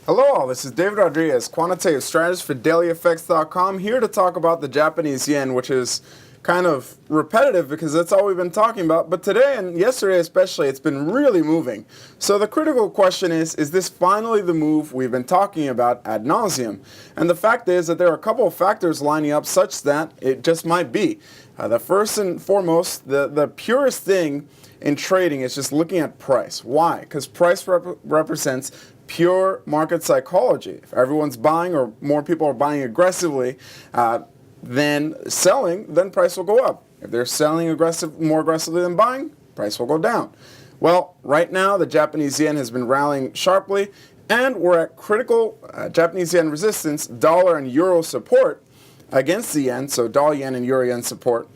Hello all, this is David Rodriguez, quantitative strategist for dailyeffects.com, here to talk about the Japanese yen, which is kind of repetitive because that's all we've been talking about. But today and yesterday especially, it's been really moving. So the critical question is this finally the move we've been talking about ad nauseum? And the fact is that there are a couple of factors lining up such that it just might be. The first and foremost, the purest thing in trading is just looking at price. Why? Because price represents pure market psychology. If everyone's buying or more people are buying aggressively than selling, then price will go up. If they're selling more aggressively than buying, price will go down. Well, right now the Japanese yen has been rallying sharply and we're at critical Japanese yen resistance, dollar and euro support against the yen, so dollar yen and euro yen support.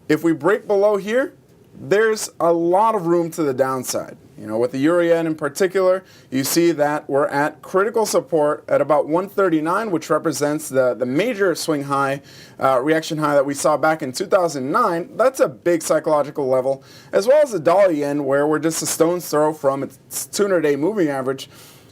If we break below here, there's a lot of room to the downside. You know, with the euro yen in particular, you see that we're at critical support at about 139, which represents the major swing high, reaction high that we saw back in 2009. That's a big psychological level, as well as the dollar yen, where we're just a stone's throw from its 200-day moving average,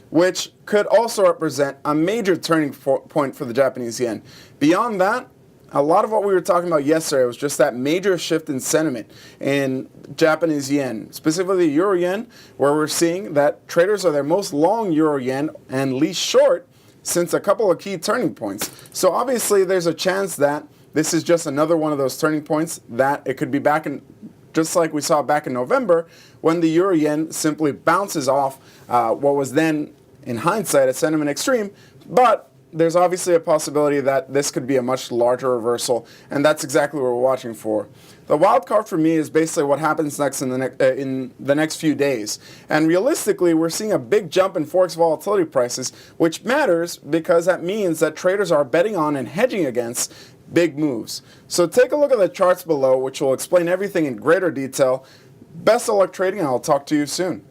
which could also represent a major turning point for the Japanese yen. Beyond that, a lot of what we were talking about yesterday was just that major shift in sentiment in Japanese yen, specifically the euro yen, where we're seeing that traders are their most long euro yen and least short since a couple of key turning points. So obviously there's a chance that this is just another one of those turning points, that it could be back in, just like we saw back in November, when the euro yen simply bounces off what was then, in hindsight, a sentiment extreme, but there's obviously a possibility that this could be a much larger reversal, and that's exactly what we're watching for. The wild card for me is basically what happens next in the next few days. And realistically, we're seeing a big jump in Forex volatility prices, which matters because that means that traders are betting on and hedging against big moves. So take a look at the charts below, which will explain everything in greater detail. Best of luck trading, and I'll talk to you soon.